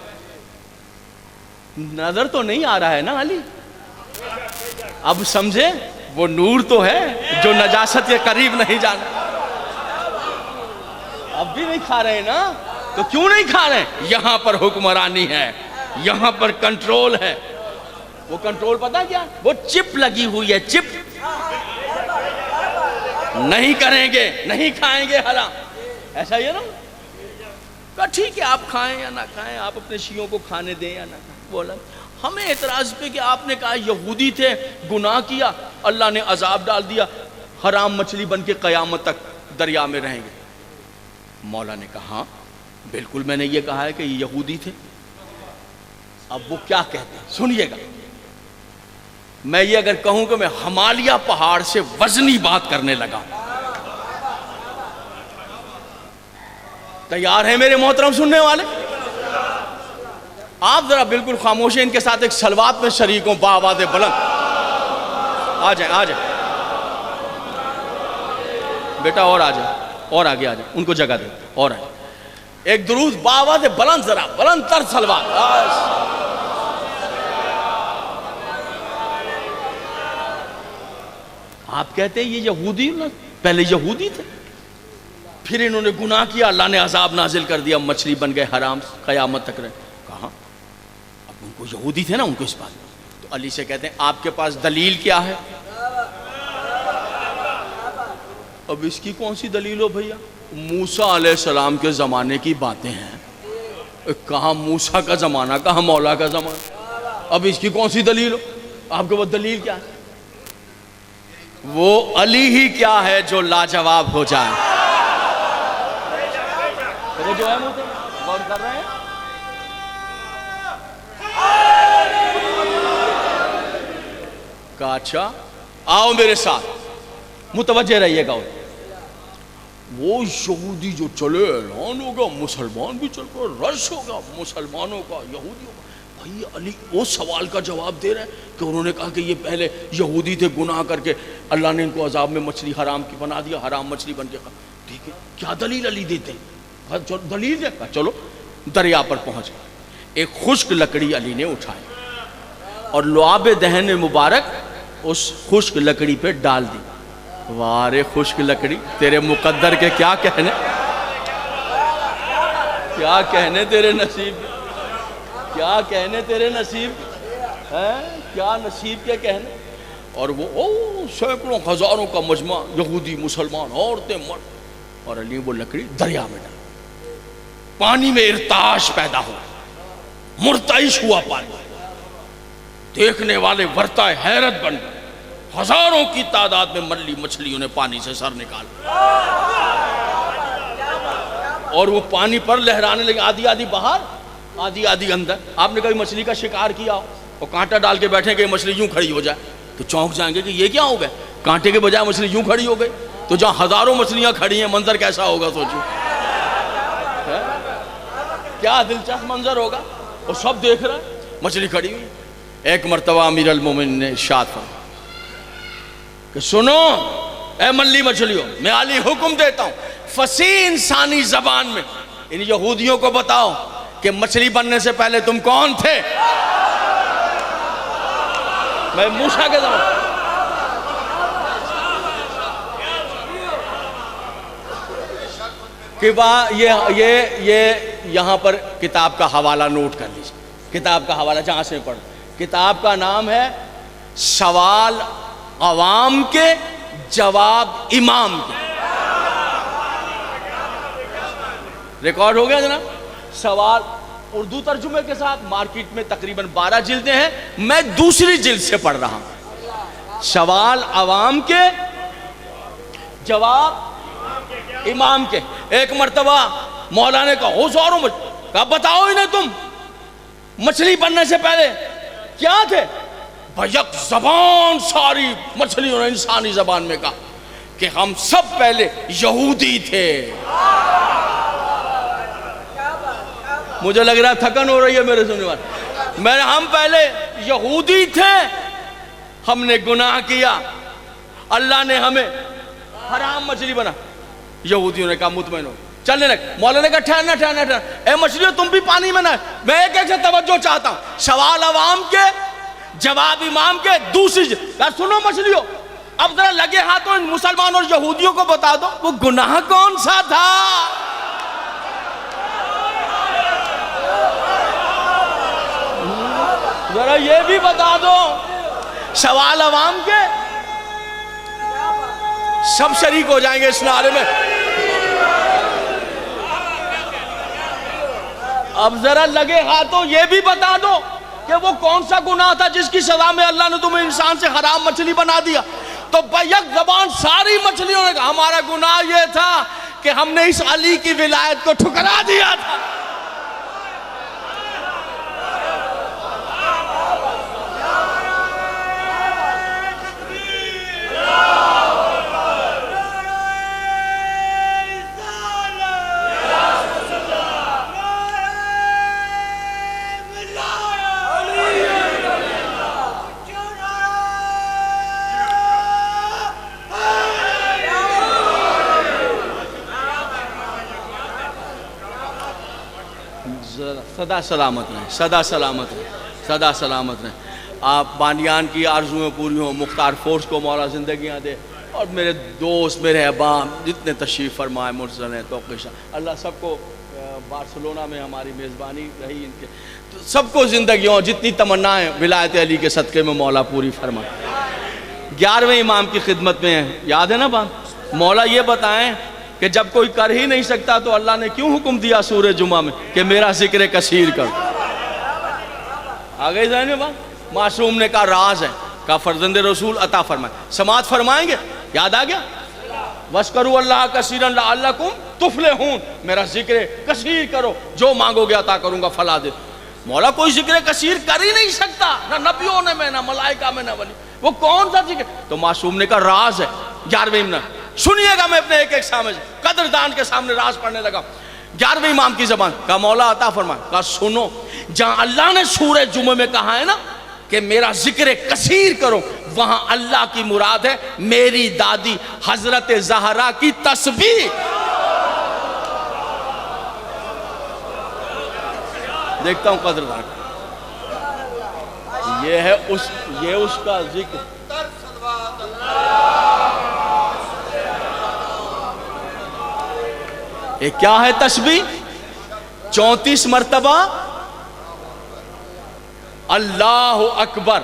نظر تو نہیں آ رہا ہے نا علی؟ اب سمجھے وہ نور تو ہے جو نجاست کے قریب نہیں جانا۔ اب بھی نہیں کھا رہے نا، تو کیوں نہیں کھا رہے؟ یہاں پر حکمرانی ہے، یہاں پر کنٹرول ہے۔ وہ کنٹرول پتا کیا؟ وہ چپ لگی ہوئی ہے، چپ، نہیں کریں گے، نہیں کھائیں گے حرام، ایسا ہی ہے نا؟ کہا ٹھیک ہے آپ کھائیں یا نہ کھائیں، آپ اپنے شیعوں کو کھانے دیں یا نہ کھائیں۔ بولا ہمیں اعتراض پہ کہ آپ نے کہا یہودی تھے، گناہ کیا، اللہ نے عذاب ڈال دیا، حرام مچھلی بن کے قیامت تک دریا میں رہیں گے۔ مولا نے کہا ہاں بالکل میں نے یہ کہا ہے کہ یہ یہودی تھے۔ اب وہ کیا کہتے ہیں سنیے گا۔ میں یہ اگر کہوں کہ میں ہمالیہ پہاڑ سے وزنی بات کرنے لگا، تیار ہیں میرے محترم سننے والے؟ آپ ذرا بالکل خاموش ہیں، ان کے ساتھ ایک سلوات میں شریک ہوں بآواز بلند۔ آ جائیں آ جائیں بیٹا، اور آ جائیں، اور آگے آ جائیں، ان کو جگہ دیں، اور آئیں۔ ایک درود بآواز بلند، ذرا بلند تر سلوات۔ آپ کہتے ہیں یہ یہودی، پہلے یہودی تھے، پھر انہوں نے گناہ کیا، اللہ نے عذاب نازل کر دیا، مچھلی بن گئے، حرام قیامت تک رہے۔ کہاں اب ان کو یہودی تھے نا، ان کو اس بات تو علی سے کہتے ہیں آپ کے پاس دلیل کیا ہے؟ اب اس کی کون سی دلیل ہو بھیا؟ موسیٰ علیہ السلام کے زمانے کی باتیں ہیں، کہاں موسیٰ کا زمانہ، کہاں مولا کا زمانہ، اب اس کی کون سی دلیل ہو؟ آپ کے پاس دلیل کیا ہے؟ وہ علی ہی کیا ہے جو لاجواب ہو جائے۔ جو ہے غور کر رہے ہیں؟ کہا اچھا آؤ میرے ساتھ، متوجہ رہیے گا۔ وہ یہودی جو چلے، اعلان ہوگا، مسلمان بھی چل کر رش ہوگا مسلمانوں کا، یہودیوں کا۔ بھائی علی وہ سوال کا جواب دے رہے ہیں کہ انہوں نے کہا کہ یہ پہلے یہودی تھے، گناہ کر کے اللہ نے ان کو عذاب میں مچھلی حرام کی بنا دیا، حرام مچھلی بن کے کھا۔ ٹھیک ہے، کیا دلیل علی دیتے ہیں؟ دلیل دے، چلو دریا پر پہنچ گئے۔ ایک خشک لکڑی علی نے اٹھائی اور لعاب دہن مبارک اس خشک لکڑی پہ ڈال دی۔ وارے خشک لکڑی، تیرے مقدر کے کیا کہنے، کیا کہنے تیرے نصیب، کیا کہنے تیرے نصیب، کیا نصیب کے کہنے۔ اور وہ سینکڑوں ہزاروں کا مجمع، یہودی، مسلمان، عورتیں، مرد، اور علی وہ لکڑی دریا میں ڈال۔ پانی میں ارتعاش پیدا ہوا، مرتعش ہوا پانی، دیکھنے والے ورطہ حیرت بن گئے، ہزاروں کی تعداد میں ملی مچھلیوں نے پانی سے سر نکالا اور وہ پانی پر لہرانے لگے، آدھی آدھی باہر، آدھی آدھی اندر۔ آپ نے کبھی مچھلی کا شکار کیا ہو اور کانٹا ڈال کے بیٹھے کہ مچھلی یوں کھڑی ہو جائے تو چونک جائیں گے کہ یہ کیا ہو گیا، کانٹے کے بجائے مچھلی یوں کھڑی ہو گئی۔ تو جہاں ہزاروں مچھلیاں کھڑی ہیں منظر کیسا ہوگا سوچو، کیا دلچسپ منظر ہوگا۔ اور سب دیکھ رہے ہیں مچھلی کھڑی ہوئی۔ ایک مرتبہ امیر المومنین نے ارشاد فرمایا کہ سنو اے ملی مچھلیوں، میں علی حکم دیتا ہوں فصیح انسانی زبان میں ان یہودیوں کو بتاؤ کہ مچھلی بننے سے پہلے تم کون تھے؟ میں موسیٰ کے زمان کہ یہ یہاں پر کتاب کا حوالہ نوٹ کر لیجیے، کتاب کا حوالہ جہاں سے پڑھ، کتاب کا نام ہے سوال عوام کے جواب امام کے۔ ریکارڈ ہو گیا جناب، سوال اردو ترجمے کے ساتھ، مارکیٹ میں تقریباً 12 جلدیں ہیں، میں دوسری جلد سے پڑھ رہا ہوں۔ سوال عوام کے جواب امام کے۔ ایک مرتبہ مولا نے کہا ہزاروں کہا بتاؤ انہیں تم مچھلی بننے سے پہلے کیا تھے؟ بیک زبان ساری مچھلیوں نے انسانی زبان میں کہا کہ ہم سب پہلے یہودی تھے۔ مجھے لگ رہا ہے تھکن ہو رہی ہے میرے سننے والے۔ ہم پہلے یہودی تھے، ہم نے گناہ کیا، اللہ نے ہمیں حرام مچھلی بنا۔ یہودیوں نے کہا مطمئن ہو، چلنے لگ۔ مولا نے کہا ٹھہرنا، اے مچھلیوں تم بھی پانی میں نہ۔ میں ایک ایک سے توجہ چاہتا ہوں، سوال عوام کے جواب امام کے، دوسری سنو مچھلیوں، اب ذرا لگے ہاتھوں ان مسلمان اور یہودیوں کو بتا دو وہ گناہ کون سا تھا۔ ذرا یہ بھی بتا دو، سوال عوام کے، سب شریک ہو جائیں گے اس نعرے میں۔ اب ذرا لگے ہاتھوں یہ بھی بتا دو کہ وہ کون سا گناہ تھا جس کی سزا میں اللہ نے تمہیں انسان سے حرام مچھلی بنا دیا؟ تو بیک زبان ساری مچھلیوں نے کہا ہمارا گناہ یہ تھا کہ ہم نے اس علی کی ولایت کو ٹھکرا دیا تھا۔ صدا سلامت رہیں، صدا سلامت رہیں، صدا سلامت رہیں۔ آپ بانیان کی آرزویں پوری ہوں، مختار فورس کو مولا زندگیاں دے، اور میرے دوست، میرے احباب جتنے تشریف فرمائے، مرسل ہیں، توقع شاہ، اللہ سب کو بارسلونا میں ہماری میزبانی رہی ان کے، تو سب کو زندگیوں جتنی تمنائیں ولایت علی کے صدقے میں مولا پوری فرمائے۔ 11ویں امام کی خدمت میں ہیں، یاد ہے نا بات؟ مولا یہ بتائیں کہ جب کوئی کر ہی نہیں سکتا تو اللہ نے کیوں حکم دیا سورہ جمعہ میں کہ میرا ذکر کثیر کرو؟ آگئی ذہن میں بات؟ معصوم نے کہا راز ہے، کہا فرزند رسول عطا فرمائے، سماعت فرمائیں گے؟ یاد آ گیا؟ وَاسْكَرُوا اللَّهَ كَثِيرًا لَعَلَّكُمْ تُفْلِحُونَ، میرا ذکر کثیر کرو، جو مانگو گے عطا کروں گا، فلا دے۔ مولا کوئی ذکر کثیر کر ہی نہیں سکتا، نہ نبیوں نے میں، نہ ملائکہ میں، نہ ولی، وہ کون سا ذکر؟ تو معصوم نے کہا راز ہے۔ 11ویں امام، سنیے گا میں اپنے ایک ایک سامنے قدردان کے سامنے راز پڑھنے لگا۔ 11ویں امام کی زبان، کہا مولا عطا فرمائے، کہا سنو، جہاں اللہ نے سورہ جمعہ میں کہا ہے نا کہ میرا ذکر کثیر کرو، وہاں اللہ کی مراد ہے میری دادی حضرت زہرا کی تسبیح۔ دیکھتا ہوں قدردان، یہ ہے اس کا ذکر۔ یہ کیا ہے تسبیح؟ 34 مرتبہ اللہ اکبر،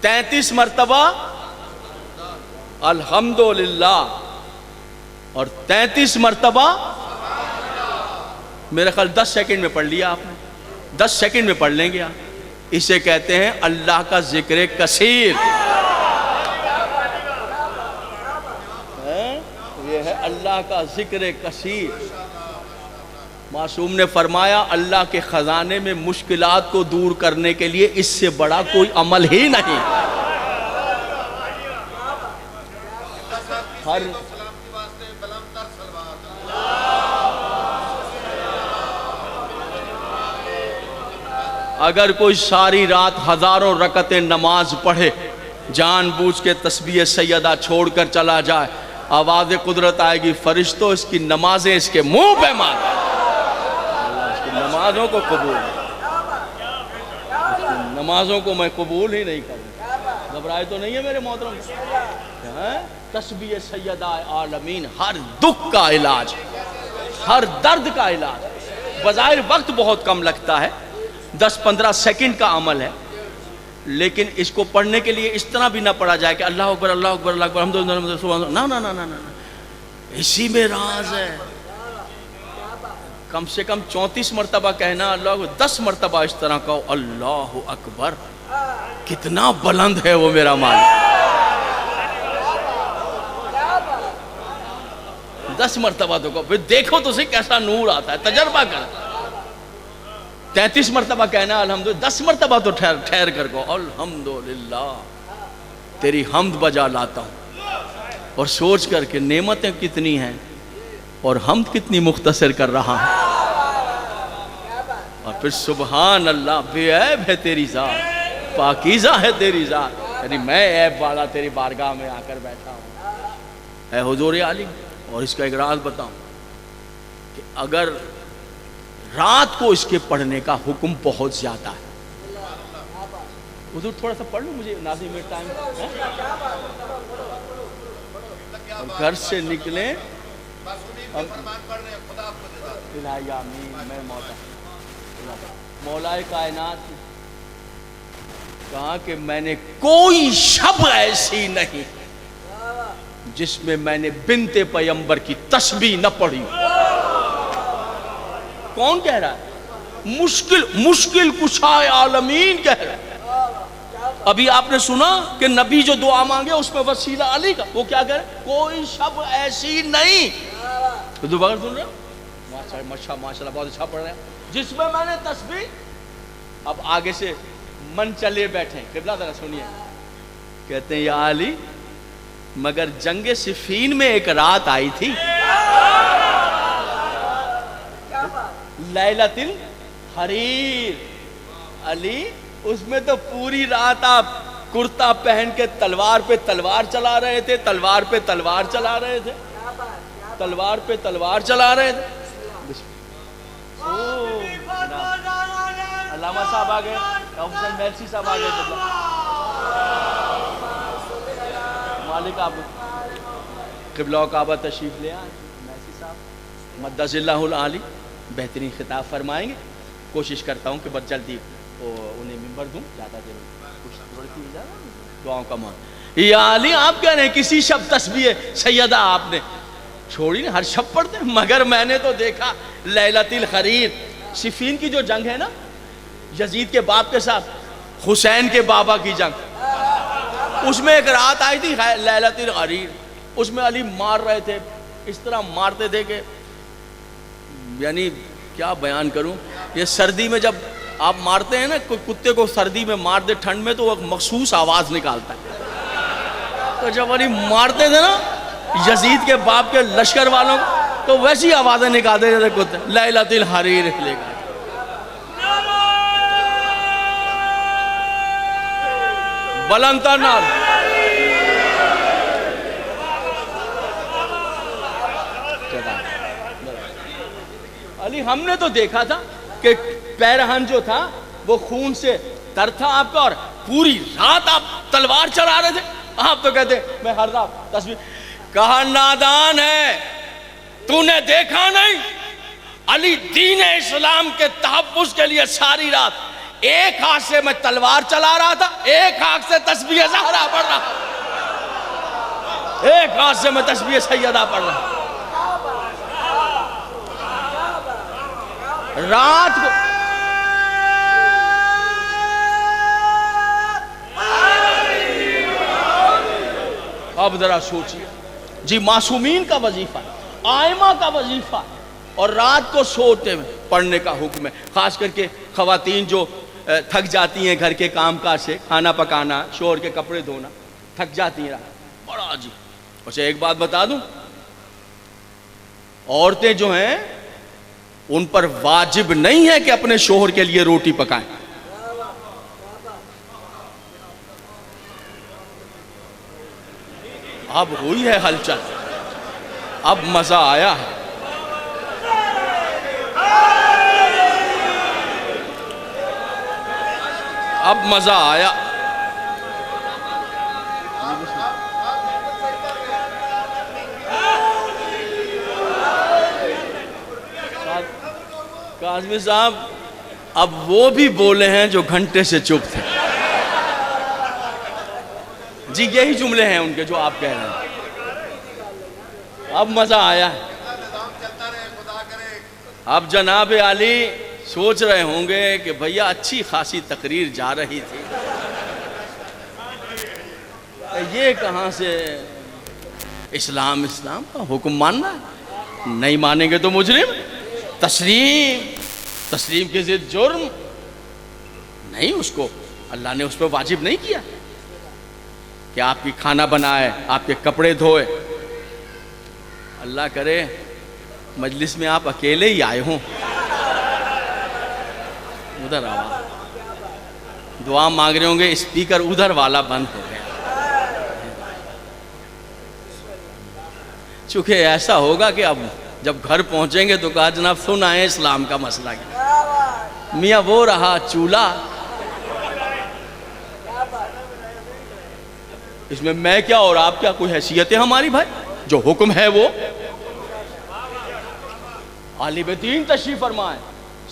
33 مرتبہ الحمدللہ، اور 33 مرتبہ، میرے خیال 10 سیکنڈ میں پڑھ لیا آپ نے، 10 سیکنڈ میں پڑھ لیں گے آپ۔ اسے کہتے ہیں اللہ کا ذکر کثیر۔ یہ ہے اللہ کا ذکر کثیر۔ معصوم نے فرمایا اللہ کے خزانے میں مشکلات کو دور کرنے کے لیے اس سے بڑا کوئی عمل ہی نہیں۔ اگر کوئی ساری رات ہزاروں رکعتیں نماز پڑھے، جان بوجھ کے تسبیح سیدہ چھوڑ کر چلا جائے، آواز قدرت آئے گی، فرشتوں اس کی نمازیں اس کے منہ پہ مار، اللہ اس کی نمازوں کو قبول، اس کی نمازوں کو میں قبول ہی نہیں کروں۔ گھبرائے تو نہیں ہے میرے محترم؟ تسبیح سیدہ عالمین ہر دکھ کا علاج، ہر درد کا علاج۔ بظاہر وقت بہت کم لگتا ہے، 10-15 سیکنڈ کا عمل ہے، لیکن اس کو پڑھنے کے لیے اس طرح بھی نہ پڑھا جائے کہ اللہ اکبر اللہ اکبر اللہ اکبر الحمدللہ سبحان اللہ، نہ نہ نہ نہ، اسی میں راز ہے۔ کم سے کم 34 مرتبہ کہنا اللہ اکبر، 10 مرتبہ اس طرح کہو اللہ اکبر، کتنا بلند ہے وہ میرا مالک۔ 10 مرتبہ تو کہو، پھر دیکھو تو صحیح کیسا نور آتا ہے، تجربہ کر۔ 33 مرتبہ کہنا الحمدللہ، 10 مرتبہ تو ٹھہر کر کہو الحمدللہ، تیری حمد بجا لاتا ہوں، اور سوچ کر کہ نعمتیں کتنی ہیں اور حمد کتنی مختصر کر رہا ہے، اور پھر سبحان اللہ، بے عیب ہے تیری ذات، پاکیزہ ہے تیری ذات، یعنی میں عیب والا تیری بارگاہ میں آ کر بیٹھا ہوں اے حضور عالم۔ اور اس کا ایک راز بتاؤں کہ اگر رات کو اس کے پڑھنے کا حکم بہت زیادہ ہے، حضور تھوڑا سا پڑھ لوں، مجھے ناظم میں ٹائم، گھر سے نکلیں الہی آمین، میں مولا کائنات کہا کہ میں نے کوئی شب ایسی نہیں جس میں میں نے بنت پیغمبر کی تسبیح نہ پڑھی۔ کون کہہ رہا ہے؟ مشکل کشائے عالمین کہہ رہے ہیں. ابھی آپ نے سنا کہ نبی جو دعا مانگے اس میں وسیلہ علی کا، وہ کیا کہہ رہے؟ کوئی شب ایسی نہیں. تو دوبارہ سن رہے ہو؟ ماشاءاللہ بہت اچھا پڑھ رہے ہیں. جس میں میں نے تسبیح، اب آگے سے من چلے بیٹھے. قبلہ ذرا سنیے، کہتے ہیں یا علی مگر جنگ صفین میں ایک رات آئی تھی، لیلۃ الحریر. علی اس میں تو پوری رات آپ کرتا پہن کے تلوار پہ تلوار چلا رہے تھے، تلوار پہ تلوار چلا رہے تھے، تلوار پہ تلوار چلا رہے تھے. علامہ صاحب آ گئے، حسین میلسی صاحب آ گئے. مالک آپ قبلہ و کعبہ تشریف لے آئے. میلسی صاحب مدث اللہ العالی بہترین خطاب فرمائیں گے. کوشش کرتا ہوں کہ بس جلدی انہیں ممبر دوں، زیادہ دیر کچھ تھوڑی سی دعاؤں کا مان. یا علی آپ کہہ رہے ہیں کسی شب تسبیح سیدہ آپ نے چھوڑی نہیں، ہر شب پڑھتے ہیں. مگر میں نے تو دیکھا لیلۃ الحریر، صفین کی جو جنگ ہے نا، یزید کے باپ کے ساتھ حسین کے بابا کی جنگ، اس میں ایک رات آئی تھی لیلۃ الحریر. اس میں علی مار رہے تھے، اس طرح مارتے تھے کہ یعنی کیا بیان کروں. یہ سردی میں جب آپ مارتے ہیں نا کتے کو، سردی میں مار دے ٹھنڈ میں تو وہ مخصوص آواز نکالتا ہے. تو جب علی مارتے تھے نا یزید کے باپ کے لشکر والوں کو، تو ویسی آوازیں نکالتے تھے کتے. لیلۃ الحریر لے کر بلند تر نعرہ. علی ہم نے تو دیکھا تھا کہ پیرہن جو تھا وہ خون سے تر تھا آپ کا، اور پوری رات آپ تلوار چلا رہے تھے. آپ تو کہتے میں ہر رات تصویر. کہا نادان ہے تو نے دیکھا نہیں؟ علی دین اسلام کے تحفظ کے لیے ساری رات ایک ہاتھ سے میں تلوار چلا رہا تھا، ایک ہاتھ سے تسبیح زہرا پڑھ رہا، ایک ہاتھ سے میں تسبیح سیدہ پڑھ رہا. رات کو اب ذرا سوچیے جی، معصومین کا وظیفہ، آئمہ کا وظیفہ، اور رات کو سوتے میں پڑھنے کا حکم ہے. خاص کر کے خواتین جو تھک جاتی ہیں گھر کے کام کاج سے، کھانا پکانا، شوہر کے کپڑے دھونا، تھک جاتی ہیں رات. بڑا جی. اچھا ایک بات بتا دوں، عورتیں جو ہیں ان پر واجب نہیں ہے کہ اپنے شوہر کے لیے روٹی پکائیں. اب ہوئی ہے ہلچل، اب مزہ آیا ہے. اب مزہ آیا. کاظمی صاحب اب وہ بھی بولے ہیں جو گھنٹے سے چپ تھے. جی یہی جملے ہیں ان کے جو آپ کہہ رہے ہیں. اب مزہ آیا ہے. اب جناب علی سوچ رہے ہوں گے کہ بھیا اچھی خاصی تقریر جا رہی تھی، یہ کہاں سے اسلام کا حکم ماننا ہے؟ نہیں مانیں گے تو مجرم. تسلیم کی ضد جرم نہیں، اس کو اللہ نے اس پہ واجب نہیں کیا کہ آپ کی کھانا بنائے، آپ کے کپڑے دھوئے. اللہ کرے مجلس میں آپ اکیلے ہی آئے ہوں. ادھر آواز دعا مانگ رہے ہوں گے، اسپیکر ادھر والا بند ہو گیا. چونکہ ایسا ہوگا کہ اب جب گھر پہنچیں گے تو کہا جناب سن آئے اسلام کا مسئلہ کیا. میاں وہ رہا چولہا، اس میں کیا اور آپ کیا کوئی حیثیت ہے ہماری بھائی؟ جو حکم ہے وہ عالم دین تشریف فرمائے.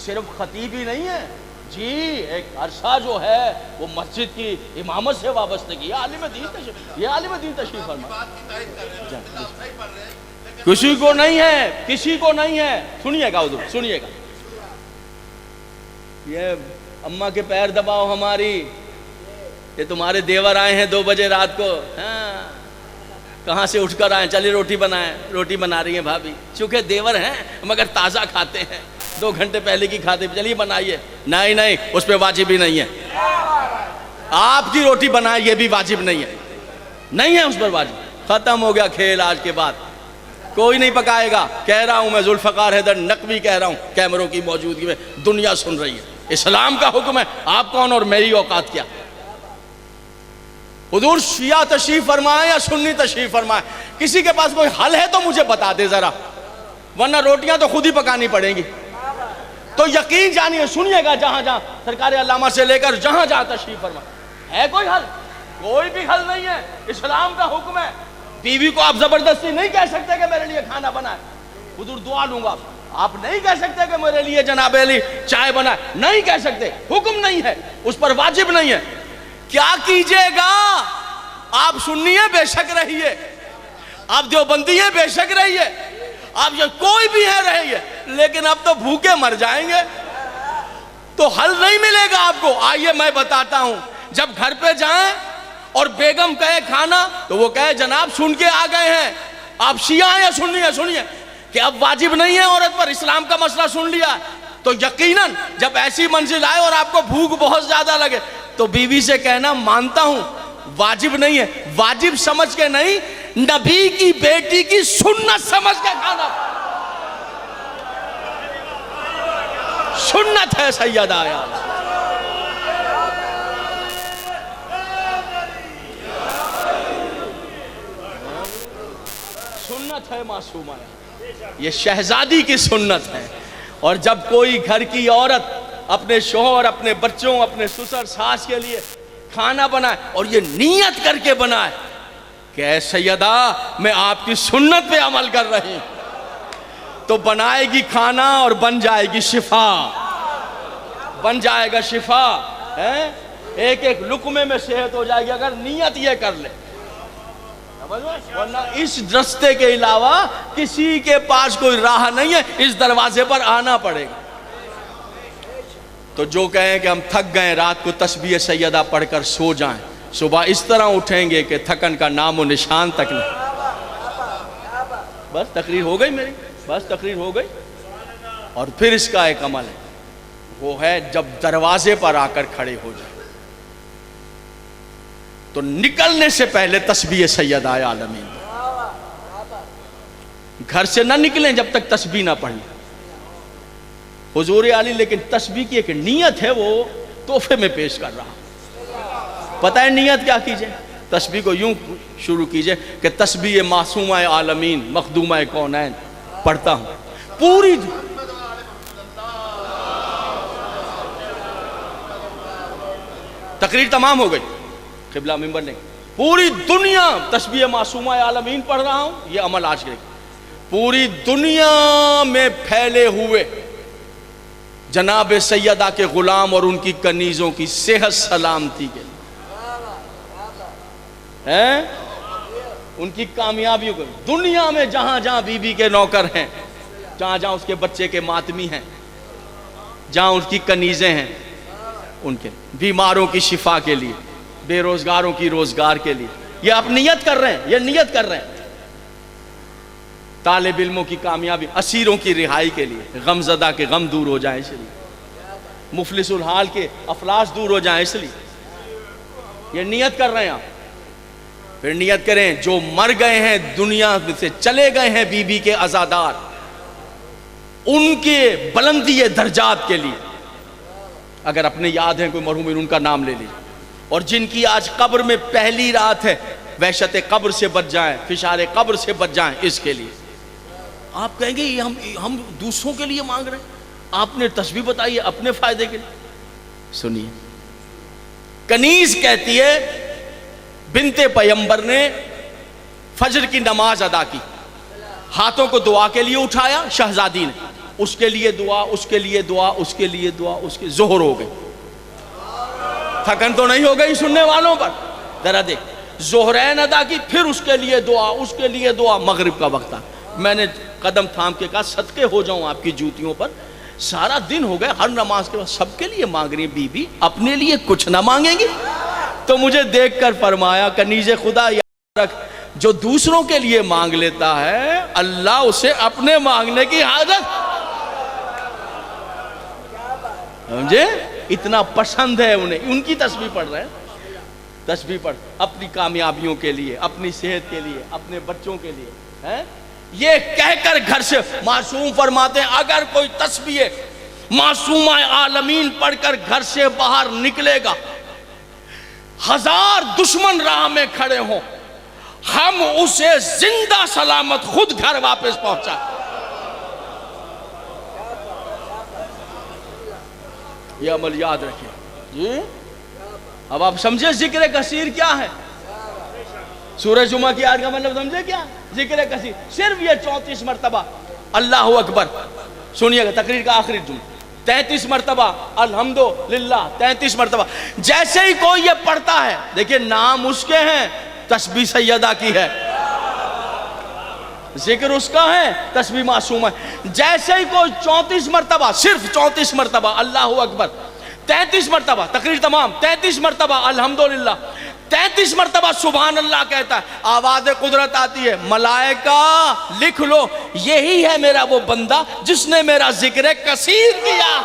صرف خطیب ہی نہیں ہے جی، ایک عرصہ جو ہے وہ مسجد کی امامت سے وابستگی. یہ عالم دین تشریف فرمائے. کسی کو نہیں ہے. سنیے گا حضور، سنیے گا. یہ اماں کے پیر دباؤ ہماری، یہ تمہارے دیور آئے ہیں 2 بجے رات کو، ہاں کہاں سے اٹھ کر آئے، چلیے روٹی بنائیں، روٹی بنا رہی ہیں بھابھی، چونکہ دیور ہیں مگر تازہ کھاتے ہیں، 2 گھنٹے پہلے کی کھاتے، چلیے بنائیے، نہیں نہیں اس پہ واجب ہی نہیں ہے، آپ کی روٹی بنائے یہ بھی واجب نہیں ہے، نہیں ہے اس پر واجب، ختم ہو گیا کھیل، آج کے بعد کوئی نہیں پکائے گا، کہہ رہا ہوں میں ذوالفقار حیدر نقوی کہہ رہا ہوں، کیمروں کی موجودگی میں دنیا سن رہی ہے، اسلام کا حکم ہے، آپ کون اور میری اوقات کیا؟ حضور شیعہ تشریف فرمائے یا سنی تشریف فرمائے، کسی کے پاس کوئی حل ہے تو مجھے بتا دے ذرا، ورنہ روٹیاں تو خود ہی پکانی پڑیں گی۔ تو یقین جانیے، سنیے گا، جہاں جہاں سرکار علامہ سے لے کر جہاں جہاں تشریف فرمائے، ہے کوئی حل؟ کوئی بھی حل نہیں ہے، اسلام کا حکم ہے۔ بیوی کو آپ زبردستی نہیں کہہ سکتے کہ میرے لیے کھانا بنائے، حضور دعا لوں گا، آپ نہیں کہہ سکتے کہ میرے لیے جناب علی چائے بنائے، نہیں کہہ سکتے، حکم نہیں ہے، اس پر واجب نہیں ہے۔ کیا کیجئے گا؟ آپ سنی ہیں بے شک رہیے، آپ دیوبندی ہیں بے شک رہیے، آپ کوئی بھی ہے رہیے، لیکن اب تو بھوکے مر جائیں گے، تو حل نہیں ملے گا آپ کو۔ آئیے میں بتاتا ہوں، جب گھر پہ جائیں اور بیگم کہے کھانا تو وہ کہے جناب سن کے آ گئے ہیں، آپ شیعہ ہیں یا سنی ہیں، سنیے کہ اب واجب نہیں ہے عورت پر، اسلام کا مسئلہ سن لیا، تو یقیناً جب ایسی منزل آئے اور آپ کو بھوک بہت زیادہ لگے تو بیوی سے کہنا مانتا ہوں واجب نہیں ہے، واجب سمجھ کے نہیں، نبی کی بیٹی کی سنت سمجھ کے کھانا، سنت ہے سیدہ یار، سنت ہے معصومہ، یہ شہزادی کی سنت ہے۔ اور جب کوئی گھر کی عورت اپنے شوہر، اپنے بچوں، اپنے سسر ساس کے لیے کھانا بنائے اور یہ نیت کر کے بنائے کہ اے سیدہ میں آپ کی سنت پہ عمل کر رہی ہوں، تو بنائے گی کھانا اور بن جائے گی شفا، بن جائے گا شفا، ایک ایک لقمے میں صحت ہو جائے گی اگر نیت یہ کر لے، ورنہ اس رستے کے علاوہ کسی کے پاس کوئی راہ نہیں ہے، اس دروازے پر آنا پڑے گا۔ تو جو کہیں کہ ہم تھک گئے رات کو تسبیح سیدہ پڑھ کر سو جائیں، صبح اس طرح اٹھیں گے کہ تھکن کا نام و نشان تک نہیں۔ بس تقریر ہو گئی میری، بس تقریر ہو گئی۔ اور پھر اس کا ایک عمل ہے، وہ ہے جب دروازے پر آ کر کھڑے ہو جائیں تو نکلنے سے پہلے تسبیح سیدہ عالمین، گھر سے نہ نکلیں جب تک تسبیح نہ پڑھ لیں حضور علی، لیکن تسبیح کی ایک نیت ہے وہ تحفے میں پیش کر رہا۔ پتہ ہے نیت کیا کیجئے؟ تسبیح کو یوں شروع کیجئے کہ تسبیح معصومہ عالمین مخدومہ کونین پڑھتا ہوں، پوری تقریر تمام ہو گئی، قبلہ ممبر نہیں، پوری دنیا تسبیح معصومہ عالمین پڑھ رہا ہوں، یہ عمل آج کے پوری دنیا میں پھیلے ہوئے جناب سیدہ کے غلام اور ان کی کنیزوں کی صحت سلامتی کے لیے، ان کی کامیابیوں کو، دنیا میں جہاں جہاں بی بی کے نوکر ہیں، جہاں جہاں اس کے بچے کے ماتمی ہیں، جہاں ان کی کنیزیں ہیں، ان کے بیماروں کی شفا کے لیے، بے روزگاروں کی روزگار کے لیے، یہ آپ نیت کر رہے ہیں، یہ نیت کر رہے ہیں، طالب علموں کی کامیابی، اسیروں کی رہائی کے لیے، غم زدہ کے غم دور ہو جائیں اس لیے، مفلس الحال کے افلاس دور ہو جائیں اس لیے، یہ نیت کر رہے ہیں آپ۔ پھر نیت کریں جو مر گئے ہیں دنیا سے چلے گئے ہیں بی بی کے عزادار، ان کے بلندی درجات کے لیے، اگر اپنے یاد ہیں کوئی مرحوم ان کا نام لے لیجیے، اور جن کی آج قبر میں پہلی رات ہے، وحشت قبر سے بچ جائیں، فشار قبر سے بچ جائیں، اس کے لیے آپ کہیں گے یہ ہم دوسروں کے لیے مانگ رہے ہیں، آپ نے تسبیح بتائی ہے اپنے فائدے کے لیے۔ سنیے، کنیز کہتی ہے بنت پیمبر نے فجر کی نماز ادا کی، ہاتھوں کو دعا کے لیے اٹھایا شہزادی نے، اس کے لیے دعا، اس کے لیے دعا، اس کے لیے دعا، اس کے ظہر ہو گئی، تھکن تو نہیں ہو گئی سننے والوں پر؟ ذرا دیکھ، ظہرین ادا کی، پھر اس کے لیے دعا، اس کے لیے دعا، مغرب کا وقت تھا۔ میں نے قدم تھام کے کہا صدقے ہو جاؤں آپ کی جوتیوں پر سارا دن ہو گئے ہر نماز کے بعد سب کے لیے مانگ رہی بی بی، اپنے لیے کچھ نہ مانگیں گی؟ تو مجھے دیکھ کر فرمایا کنیز خدا یاد رکھ، جو دوسروں کے لیے مانگ لیتا ہے اللہ اسے اپنے مانگنے کی حاجت سمجھے، اتنا پسند ہے انہیں، ان کی تسبیح پڑھ رہے ہیں، تسبیح پڑھ اپنی کامیابیوں کے لیے، اپنی صحت کے لیے، اپنے بچوں کے لیے، یہ کہہ کر گھر سے معصوم فرماتے ہیں اگر کوئی تسبیح معصومہ عالمین پڑھ کر گھر سے باہر نکلے گا، 1000 دشمن راہ میں کھڑے ہوں، ہم اسے زندہ سلامت خود گھر واپس پہنچا۔ یہ عمل یاد رکھیں جی۔ اب آپ سمجھے ذکر کثیر کیا ہے؟ سورہ جمعہ کی آیت کا مطلب سمجھے کیا؟ ذکر کثیر صرف یہ 34 مرتبہ اللہ اکبر، سنیے گا تقریر کا آخری جملہ، 33 مرتبہ الحمدللہ، 33 مرتبہ۔ جیسے ہی کوئی یہ پڑھتا ہے، دیکھیں نام اس کے ہیں، تسبیح سیدہ کی ہے، ذکر اس کا ہے، تسبیح معصومہ ہے۔ جیسے ہی کوئی 34 مرتبہ، صرف 34 مرتبہ اللہ اکبر، 33 مرتبہ تقریر تمام، 33 مرتبہ الحمدللہ، 33 مرتبہ سبحان اللہ کہتا ہے، آواز قدرت آتی ہے، ملائکہ لکھ لو یہی ہے میرا وہ بندہ جس نے میرا ذکر کثیر کیا۔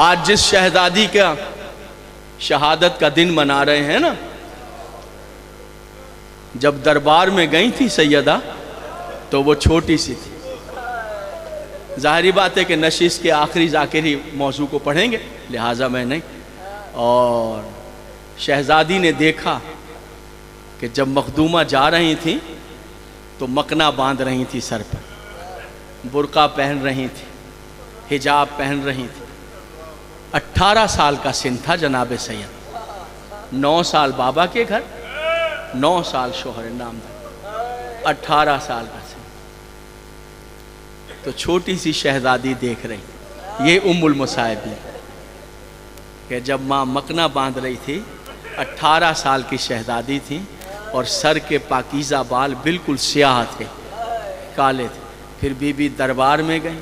آج جس شہزادی کا شہادت کا دن منا رہے ہیں نا، جب دربار میں گئی تھی سیدہ تو وہ چھوٹی سی تھی، ظاہری بات ہے کہ نشست کے آخری ذاکری موضوع کو پڑھیں گے لہٰذا میں نہیں، اور شہزادی نے دیکھا کہ جب مخدومہ جا رہی تھیں تو مکنا باندھ رہی تھی سر پر، برقع پہن رہی تھی، حجاب پہن رہی تھی، 18 سال کا سن تھا جناب سید، 9 سال بابا کے گھر، 9 سال شوہر نامدار، 18 سال کا سن، تو چھوٹی سی شہزادی دیکھ رہی، یہ ام المصائب کہ جب ماں مکنا باندھ رہی تھی، 18 سال کی شہزادی تھی اور سر کے پاکیزہ بال بالکل سیاہ تھے، کالے تھے۔ پھر بی بی دربار میں گئی،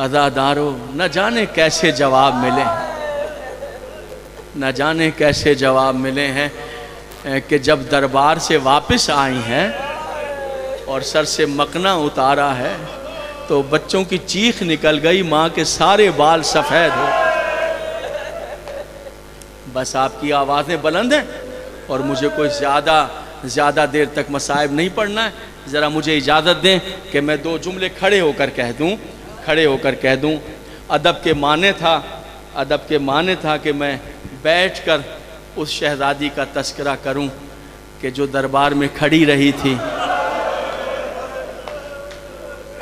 عزادارو نہ جانے کیسے جواب ملے ہیں، نہ جانے کیسے جواب ملے ہیں کہ جب دربار سے واپس آئی ہیں اور سر سے مکنا اتارا ہے تو بچوں کی چیخ نکل گئی، ماں کے سارے بال سفید ہو۔ بس آپ کی آوازیں بلند ہیں اور مجھے کوئی زیادہ دیر تک مصائب نہیں پڑھنا ہے، ذرا مجھے اجازت دیں کہ میں 2 جملے کھڑے ہو کر کہہ دوں۔ ادب کے معنی تھا کہ میں بیٹھ کر اس شہزادی کا تذکرہ کروں کہ جو دربار میں کھڑی رہی تھی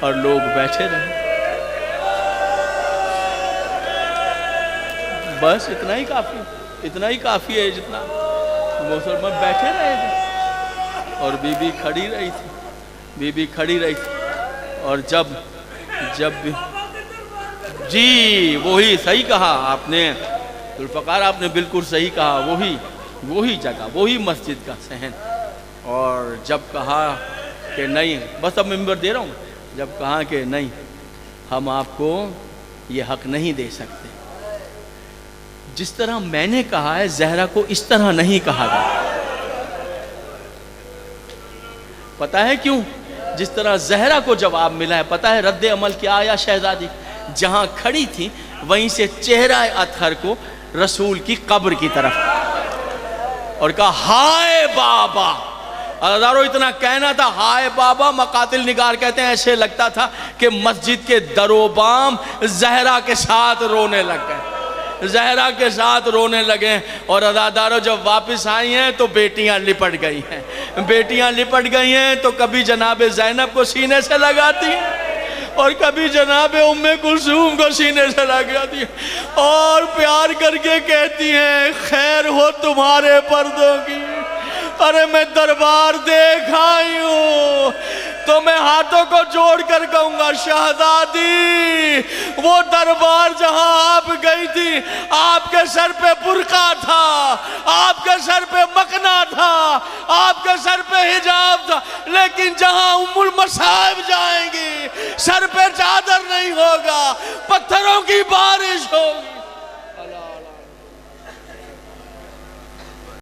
اور لوگ بیٹھے رہے۔ بس اتنا ہی کافی ہے جتنا مسلمان بیٹھے رہے تھے اور بی بی کھڑی رہی تھی، اور جب جی وہی صحیح کہا آپ نے ذوالفقار، آپ نے بالکل صحیح کہا، وہی جگہ، وہی مسجد کا صحن، اور جب کہا کہ نہیں، بس اب ممبر دے رہا ہوں، جب کہا کہ نہیں ہم آپ کو یہ حق نہیں دے سکتے، جس طرح میں نے کہا ہے زہرا کو اس طرح نہیں کہا گیا۔ پتہ ہے کیوں؟ جس طرح زہرا کو جواب ملا ہے، پتہ ہے رد عمل کیا آیا؟ شہزادی جہاں کھڑی تھی وہیں سے چہرہ اطہر کو رسول کی قبر کی طرف اور کہا ہائے بابا، ہزاروں اتنا کہنا تھا ہائے بابا، مقاتل نگار کہتے ہیں ایسے لگتا تھا کہ مسجد کے در و بام زہرا کے ساتھ رونے لگے، اور عزاداروں جب واپس آئی ہیں تو بیٹیاں لپٹ گئی ہیں تو کبھی جناب زینب کو سینے سے لگاتی ہیں اور کبھی جناب ام کلثوم کو سینے سے لگاتی ہیں اور پیار کر کے کہتی ہیں خیر ہو تمہارے پردوں کی۔ ارے میں دربار دیکھ آئی ہوں تو میں ہاتھوں کو جوڑ کر کہوں گا شہزادی وہ دربار جہاں آپ گئی تھی آپ کے سر پہ برقع تھا، آپ کے سر پہ مکنا تھا، آپ کے سر پہ حجاب تھا، لیکن جہاں ام المصائب جائیں گی سر پہ چادر نہیں ہوگا، پتھروں کی بارش ہوگی۔